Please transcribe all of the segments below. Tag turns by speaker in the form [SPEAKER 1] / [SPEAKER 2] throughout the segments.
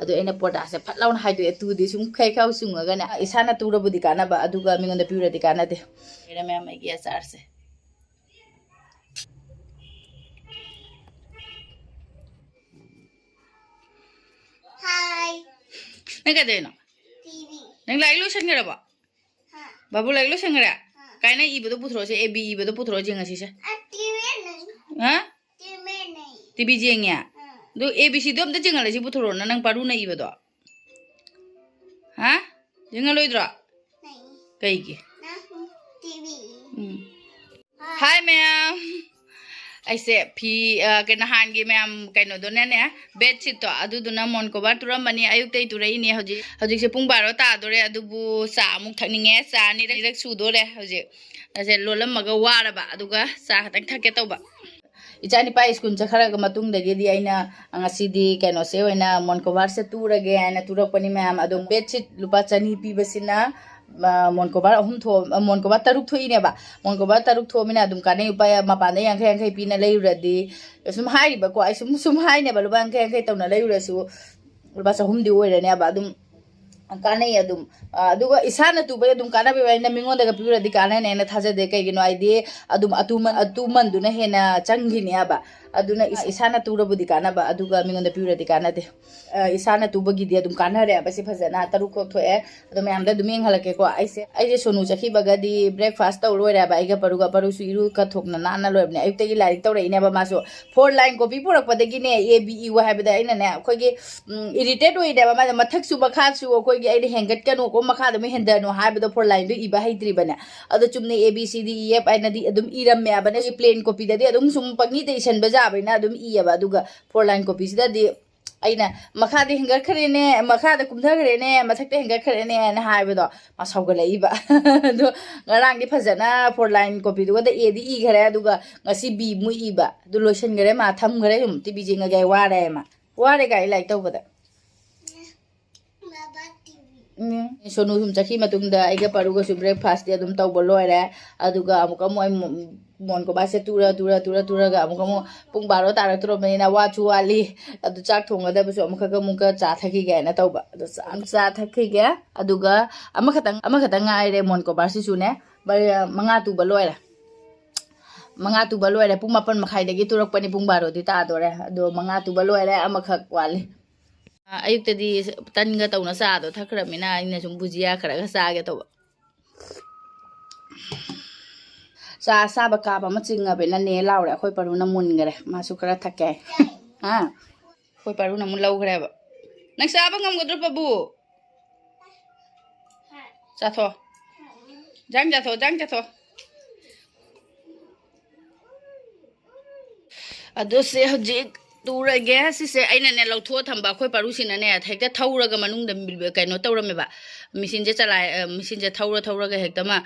[SPEAKER 1] ꯑꯗꯣ ꯑꯩꯅ ꯄꯣꯔꯗꯥꯁꯦ ꯐꯠ ꯂꯥꯎꯅ ꯍꯥꯏꯗꯣꯛꯑꯦ ꯇꯨꯗꯤ ꯁꯨꯝ ꯈꯩ ꯈꯥꯎ ꯆꯨꯡꯉꯒꯅꯦ ꯏꯁꯥꯅ ꯇꯨꯔꯕꯨꯗꯤ ꯀꯥꯟꯅꯕ ꯑꯗꯨꯒ ꯃꯤꯉꯣꯟꯗ ꯄꯤꯔꯗꯤ ꯀꯥꯟꯅꯗꯦ ꯃꯌꯥꯝ ꯑꯩꯒꯤ ꯑꯆꯥꯔꯁꯦ
[SPEAKER 2] Hi.
[SPEAKER 1] Nang kadeno?
[SPEAKER 2] TV.
[SPEAKER 1] Nang lailo sengera ba?
[SPEAKER 2] Ha.
[SPEAKER 1] Babu lailo sengera? Kaina ibu do putro se ab ibu do putro jenga sisa.
[SPEAKER 2] TV nahi.
[SPEAKER 1] Ha?
[SPEAKER 2] TV nahi.
[SPEAKER 1] TV jengya. Do abc do am da jenga la si putro na nang paru na ibu do. Ha? Jenga loidra?
[SPEAKER 2] Nahi.
[SPEAKER 1] Kai ki?
[SPEAKER 2] Nahi. TV.
[SPEAKER 1] Hi ma'am. I said, P. Can hand give ma'am kind of donane, bed sit to Aduna Moncoba to Romani, I take to rain Hoji, Hoji Pumbarota, Dore, Adubu, Sam, Taning, San, direct Sudore, Hoji. I said, Lola Maga Waraba, Aduga, Sa, Taketoba. It's any pies Kunchakara Matung, the Gidiana, and a CD, can say when a Moncovarse tour again, a Turopani ma'am, Adum Betchit, Lupachani, Pibasina. Moncobar home to Moncobar Taruk to Ineba, Moncobar Taruk to Minadum Cane by Mapane and Kanka Pina Lay ready. Some high, but quite some high never one can get on a lay resu. Was a home do it and Abadum Canadum. Do Isana to Bedum Canabi and the Mingo the Pura de Canan and a Taza de Kagino idea, Adum Atuman Dunahena Changiniaba. Aduna Isana to Robudicana, Aduga Mingo the Pura de Canade. Isana to Buggy de Dumcana, Basipazana, Taruko to air, the man that doing Halako. I say, I just know Jaki Bagadi, breakfast, or whatever, I get Paruga Parusu, Katok, Nana Lobna. I take like Tori never maso. 4 line copy for a Guinea, ABE, what have the internet, Kogi irritated with the Mataxu Bakatsu, or Kogi, I hang get Kano, Macadam, and then no have the 4 line, Iba Hydribana. Other Chumney ABCD, yep, I know the Adum Ira Mabanese plain copy that they don't some Pagnitation Bazaar, and Adum Iaba Duga, 4 line copies that they. Aina makadi hingar kharene makada kumthagrene mathakte hingar kharene na haibedo masaugalaiba do ngarang di phajana 4 line copy do da a di e khare aduga ngasi b mu iba do lotion gare ma tham gare hum ti bijinga gai ware gai like tawbada
[SPEAKER 2] Baba TV.
[SPEAKER 1] sonu hum chakhi matungda aiga paruga su breakfast de adum tawbo loire aduga amuka moy Moncoba se tura ga amuka pung baro tara turo menina wachu wali adu chak thonga da bisu amuka muka cha thaki ga na tawba adu sam cha thaki ga aduga amakhatang ngai re Moncoba si su ne manga tu baloira pung mapan makhai dagi turok pani pung baro di ta dore adu manga tu baloira amakhak wali ayuk tadi tan ga tawna sa do thakra mina ina sum bujia khara ga sa ga tawba sa saba ka ba machinga be na ne laure khoi paru na mun gare ma su kara thake ha khoi paru na mun lau gare ba nang saba ngam godro pabu cha tho jang tho ado se hojik tura ge si se aina ne lau tho thamba khoi paru sina ne thekta thaura ga manung da kaino tawrame ba machine je chala machine je thaura ga hekta ma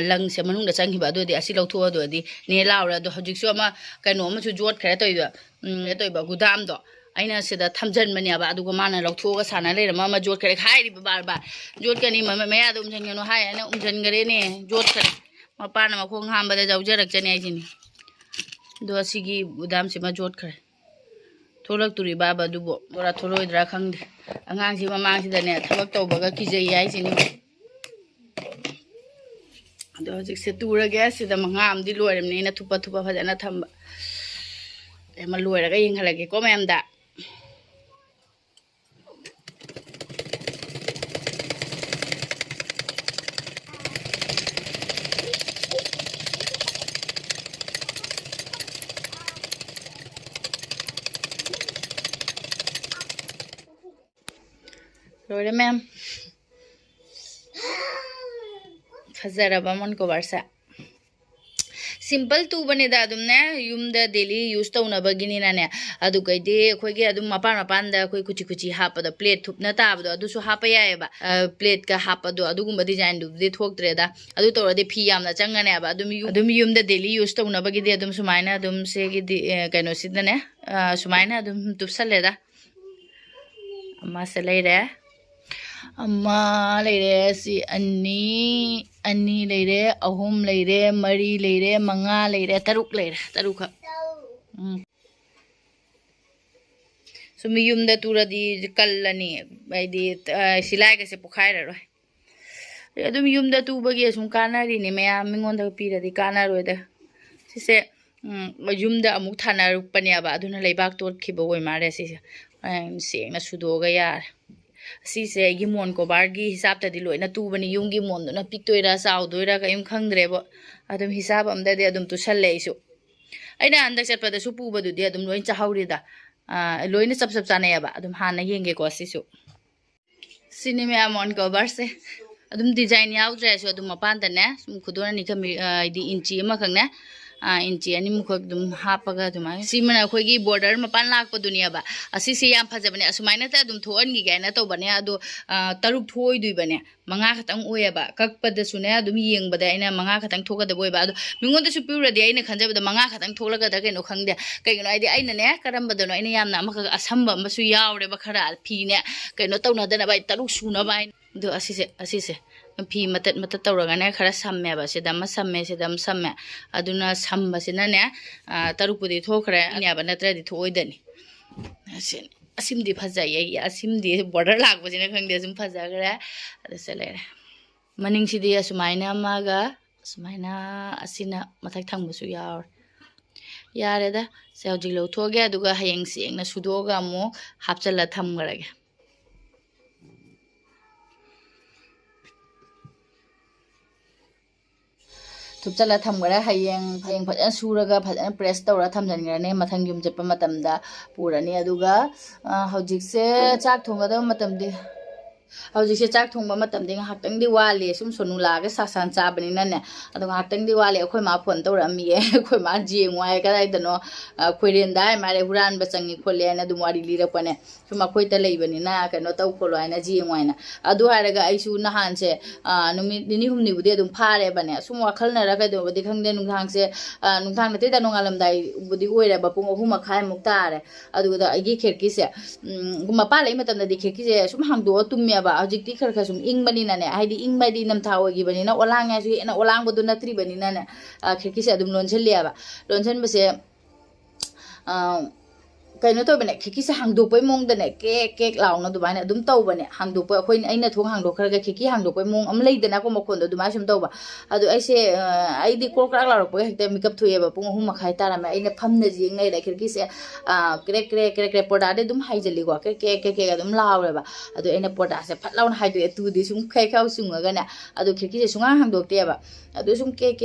[SPEAKER 1] lang se manung da changi ba do di asi lau tho do di ne laura do hojik su ma kaino ma chu jot khare toiba gudam do aina se da thamjan mani ba adu ga mana lau tho ga sana le ma jot khare khai ri ba jot ka ni ma ya do umjan no hai ana umjan gare ne jot khare ma pa na ma khong ham ba da jau jarak chani ai jini do asigi gudam se ma jot khare Tolak turi baba dubo ora tholoi dra khangde angang si mamang si dane thabak tawbaga kijai yai sini ado hojik se tura ga si da mangam di loiram ne na thupa phajana thamba ema loira ga yinghalage ko mayam da Lore ma'am. Fazaraba Moncobar sa. Simple tu bane da adum ne yum da daily use to na bagini na ne adu kai de khoi ge adum mapan da khoi kuchi hapa da plate thup na ta adu su hapa ya ba plate ka hapa do adu gumba design du de thok tre da adu to de phi yam na changa ne ba adum yum da daily use to na bagi de adum sumaina adum se gi kaino sid ne sumaina adum tupsale da amma se leire amma leire si ani leire ahum leire mari leire manga leire taruk leire taruk sum yum da turadi kallani aidi silai ka se pukhaira roi adum yum da tu bagi sum kanari ni me mingon da piradi kanaroi da sise yum da amuk thana rupani aba aduna leibak tot khibo oi mare sise seng na sudo ga yar sise gi mon ko bar gi hisab ta di loina tu bani yung gi mon na piktoira saudoira ka im khangdre bo adum hisab am da de adum tu salle isu aina andak chatpa da su pu ba du de adum loin cha hauri da loina sab sab chane ba adum hana yenge ko sisu cinema amon ko bar se adum design yaw dre so adum mapan da ne sum khudona ni khami di inchi ma khang ne inchi ani mukh dum hapaga dumai simana khoi gi border mapan lak pa dunia ba asi si yam phajabane asumaina ta dum thoan gi gaina to bane adu taruk thoi dui bane manga khatang oya ba kakpa da sune adum yeng bada ina manga khatang thoga da boy ba adu mingon da su pura de ina khanja bada manga khatang tholaga da kaino khangde kaino ai de aina ne karam bada no ina yamna amaka asamba masu yawre ba khara phi ne kaino tawna da na bai taruk suna bai do asise phi matat tawraga ne khara samme ba sidam samme aduna samba sina ne tarupudi thokre nya ba natra di thoidani asim di phaja ye asim di border lag ba sina khangde sum phaja gra adasale maning sidi asumaina maga sumaina asina mathak thangbu su yaur yare da se hojik lo thoge aduga hayeng sing na sudoga mo hapchala thamgarage thupchala thamgara hayeng phajan suraga phajan press tawra thamjangrane mathang yum jetpa matamda purani aduga hojikse chak thongada matamdi hojikse chak thongba matamdi ngaktang di wale sum sonula ga sasan chabani nane aduga ngaktang di wale khoi ma phone tawrami e khoi ma jengwai kadai dano khoiren dai mare huran bachangi khole na dumari lirakpane suma khoi ta leibani na kano taw kholoi na jengwai na adu haraga aisu nahan se numi ni humni budi adum phare bane sum wakhal na ra ka do budi khangde nungthang se nungthang na te da nongalam dai budi oira ba pung ahum khai muktare adu da agi kherki se guma pa lai matam da di kherki se sum hangdo tumya ba ajikti kharkha sum ingmani na ne haidi ingmadi namtha ogi bani na olang ya su na olang bodu na tri bani na ne kherki se adum lonchel liya ba lonchen ba se kaino to bane khiki sa hangdo poi mong dane ke law na du bane dum taw bane hangdo poi khoi aina thong hangdo khar ga khiki hangdo poi mong am lei dana ko makhon do du ma sum taw ba adu ai se ai di ko krak law poi hekte makeup thuye ba pung hum khai tara ma aina pham na jing nei da khiki se kre poda de dum hai jali ko ke ga dum law re ba adu aina poda se phat law na hai do tu di sum khai khau sung ga na adu khiki se sunga hangdo te ba adu sum ke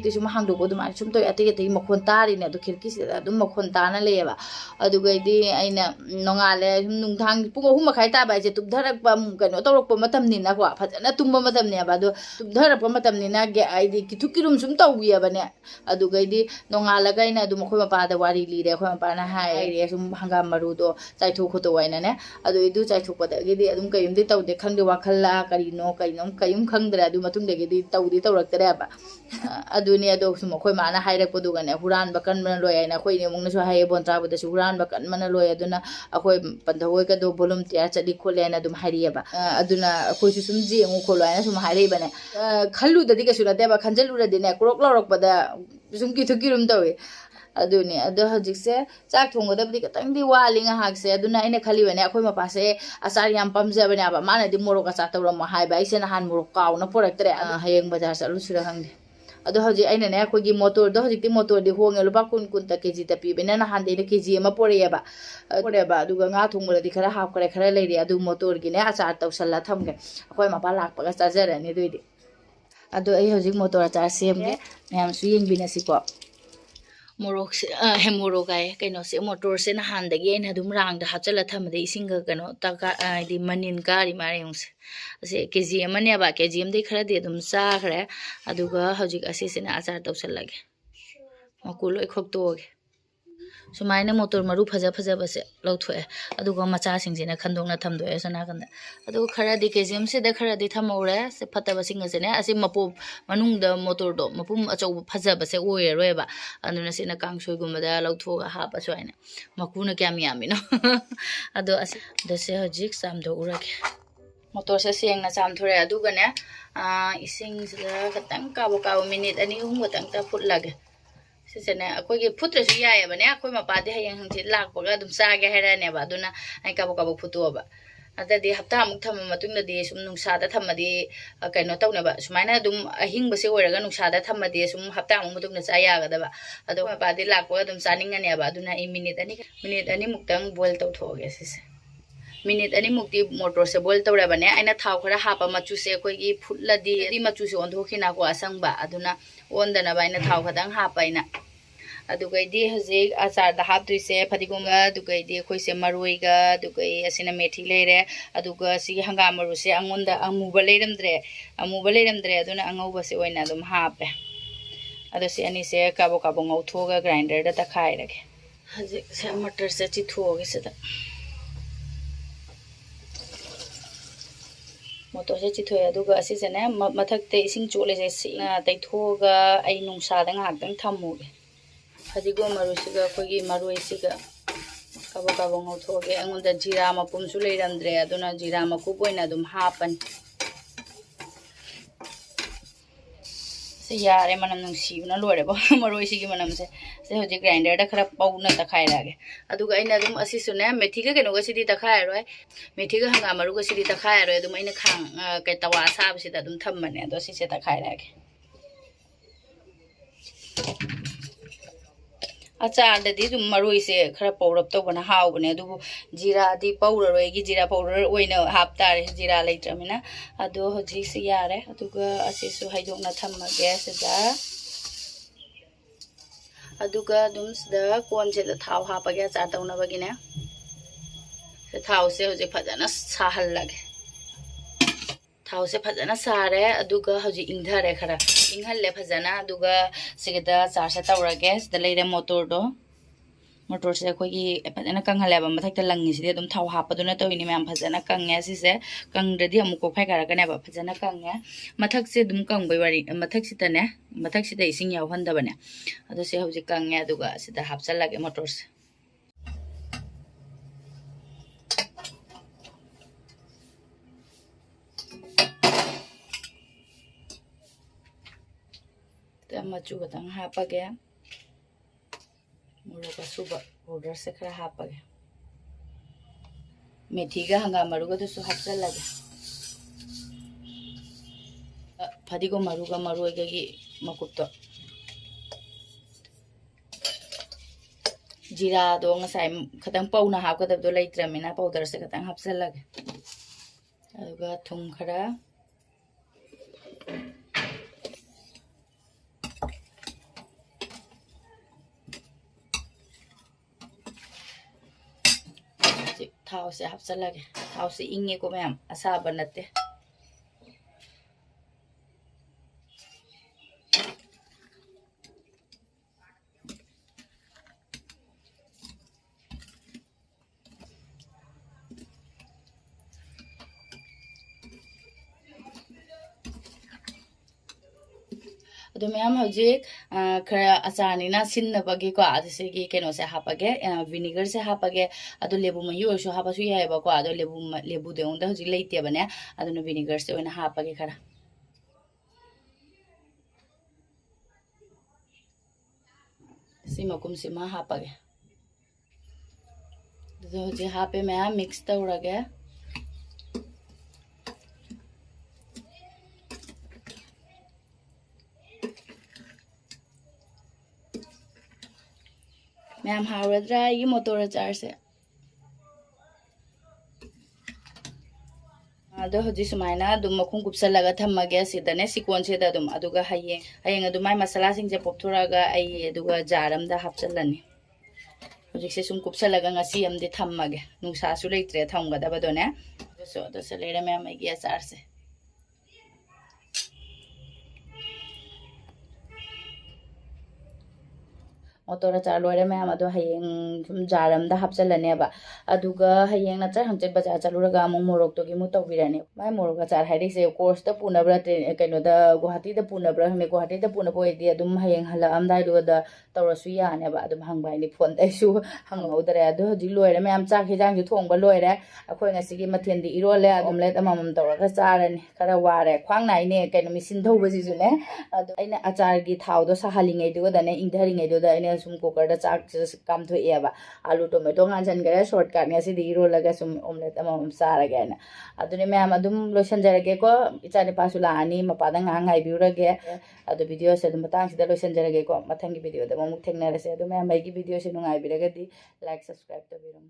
[SPEAKER 1] tu sum hangdo ko dum ai sum to ati ke makhon tari ne adu khiki se dum makhon ta na le ba adu gadi aina nongale nungthang pung ahum khai ta ba je tubdharak pa kano torok pa matam ni na ko phajana tumba matam ne ba do tubdharak pa matam ni na ge ai di kithukirum sum tawiya bane adu gadi nongala gaina du mkhoi pa da wari li re khoi pa na hai re sum hangam maru do chai thu khoto waina ne adu idu chai thu pa da gadi adum kayum di tawde khangde wakhalla karino kayum khangdra adu matung de gadi tawdi tawrak tere ba adu ni adu sum khoi ma na hai rak podu gane huran bakan man loi aina khoi ni mung na so hai bon tra bu da huran bakan mana loi aduna akhoi pandhoi ka do volunteer chadi khole na dum hariya ba aduna akhoi su sum ji ngu kholo na sum harai bane khallu da diga sura de ba khanjalu ra de ne krok lorok ba da sum ki thukirum tawe aduni adu hojikse chak thongda bdi katang di walinga hakse aduna ine khali bane akhoi ma pase asar yam pamja bane ba mana di morok acha tawra ma hai ba ise na han morok kaw na porak tre hayeng bazar sa lu sura hangde ado hoji aina ne ko gi motor do hoji ti motor di hong lupa kun ta kg ta pi bena na han de kg ma pore ba du ga nga thung di khara hap kare khara leiri adu motor gi ne achar taw salla tham ge akoi ma pa lak pa ga charger ne doi di ado ai hoji motor achar sem ge yam su yeng bina si ko morok se hemoro gai kaino se motor se na han de ge na dum rang da hachala tham de ising ga kano ta ka di manin ka ri mare yung se kg amane ba kg de khara de dum sa khare aduga hojik asi se na achar taw sal lage makul oi khok to ge sumaina motor maru phaja base lawthoe aduga macha singje na khandong na thamdo e sana kan adu khara di kg se de khara di thamore se phata basing se ne asi mapu manung da motor do mapum achau phaja base oye roi ba anduna se na kangsoi gum da lawtho ga ha pa soina makuna kyam yami no adu asi de se hojik sam do urake motor se siang na sam thore adu ga ne ising se katang ka minute ani hum katang ta phut lage सिसेने अखोगी फुत्रसु यायबने अखोई मपादे हयंग हंगसि लाकपगा अदुम चागे हैरानेबा अदुना आई काबो काबो फुतोबा अददि हप्ता अमुक थम मतुंगदि सुम नुंसादा थमदि कइनो तौनेबा सुमाइना अदुम अहिंगबसे ओइरगा नुंसादा थमदि सुम हप्ता अमुक मतुंगना चायागदबा अदो मपादे लाकपगा अदुम चानिंगनेबा अदुना ई minute अनि मुक्तंग boil तौथोगे सिसे minute अनि मुक्ति मोटर से बोइल तौरबने आइना थाव खरा हापा मचु से अखोगी फुटलदि अदि मचु से ओंधोखिना को असंगबा अदुना ओंदना बाइना थाव खदंग हापाइना अदुगैदि हजिक अचार दा हापदुइसे फदिगोमगा दुगैदि अखोइसे मरोइगा दुगै असिना मेथी लेरे अदुगा सि हंगाम मरुसे अंगोंदा अमुबा लेरमद्रे अदुना अंगौबसे ओइना अदुम हापे अदो से अनि से काबो काबो ngौथोगा ग्राइंडर दा तखाइरगे हजिक से मटर से चिथोगे सेदा मोटर से चिथोय अदुगा असिसेने मथक्ते इसिंग चोले से सिना तैथोगा आई नुंसादा ngahakdang thammuge फदिगो मरुसिगा अखोगी मरुइसिगा काबो काबो ngौथोगे अंगोंदा जीरा मपुमसु लेरमद्रे अदुना जीरा मकुप ओइना अदुम हापन से यारे मनम नुंसीबना लोरेबो मरुइसिगी मनमसे से होजि ग्राइंडर दा खरा पौना तखाइरागे अदुगा अइना अदुम असिसुने मेथीगा केनोगा सिदि तखाइरोय मेथीगा हंगा मरुगा सिदि तखाइरोय अदुम अइना खांग कै तवा साबसिदा अदुम थम्मने अदो सिसे तखाइरागे अचारददी दुम मरोई से खरा पौरप तौबना हावबने अदुबु जीरादी पौररोयगी जीरा पौडर ओइना हापतारे जीरा लेत्रमिना अदो होजि से यारे अदुगा असिसु हाइदोकना थम्मगे सिदा अदुगा दुम सिदा कोनसे दा थाव हापगे अचार तौनबगिने से थाव से होजि फजना साहल्लगे थाव से फजना सारे अदुगा होजि इंधरे खरा इंहल्ले फजना अदुगा सिगदा चार से तौरगे सिदा लेरे मोटर से अखोगी फजना कंहलेबा मथक्ता लंगी सिदि अदुम थाव हापदुना तोइनि मैम फजना कंगे सिसे कंग्रदि अमुको फाइगारगनेबा फजना कंगे मथक से दुम कंगबै वारी मथक सितने मथक सिदा इसिंग यावहंदबने अदो से होजि कंगे अदुगा सिदा हापचलगे मोटर से मचू खतंग हापगे मोरोक सुबा पाउडर से खरा हापगे मेथीगा हंगाम मरुगा दुसु हापचलगे फदिगो मरुगा मरोइगगी मकुपतो जीरा दो ngасai खतंग पौना हापगदबदो लेत्रमिना पाउडर से खतंग हापचलगे अदुगा थुम खरा थाव से हापचलगे थाव से इंगे को मैम असाबा नते अदो मैम हजिक खरा अचारनिना सिन्नबगेको अदसेगी केनो से हापगे विनेगर से हापगे अदो लेबु मयु ओसो हापसु यायबको अदो लेबु देउंदा हजिक लेइतेबने अदोनो विनेगर से ओइना हापगे खरा सिमकुम सिमा हापगे दो हजिक हापे मैम मिक्स तौरगे मैम हावरद्रा ये मोटर अचार से अदो हजि सुमाइना दुम मखुं कुपसलगा थम्मगे सिदने सिकोन से ददुम अदुगा हयेंग अदुमाय मसाला सिंग जे पोपथुरागा आई अदुगा जारम दा हापचलनी हजि से सुम कुपसलगा ngasi amdi थम्मगे नुंसा सु लेत्रे थमगदबदोने सो दस लेरे मैम आई अचार से motor achar loire mayam ado hayeng sum jaram da hapchalane ba aduga hayeng na char hangche bazaar chaluraga among morok to gi mu tawbirane mai morok achar hairi se course da punabra kaino da Guwahati da punabra hme Guwahati da punabo edi adum hayeng hala amdai do da tawrasu yane ba adum hangbai ni phone dai su hanghodare adu hoji loire mayam chak hijang ju thongba loire akhoi ngasi gi mathendi irole adum let amamam tawraga charani khara ware khwang nai ne kaino machine thauba ji ju ne adu aina achar gi thau do sahalingai do da ne ingdharingai do da aina sum cooker da chak kam tho e ba alu tomato ngan gare shortcut ngasi di irolaga sum omelette amamam charaga na aduni mayam adum loisanjarage ko ichani pasula ani mapada ngai biurage adu video se dum tang sida loisanjarage ko mathangi video da mamuk thengnarase adu mayam mai gi video se nungai biragadi like subscribe to birum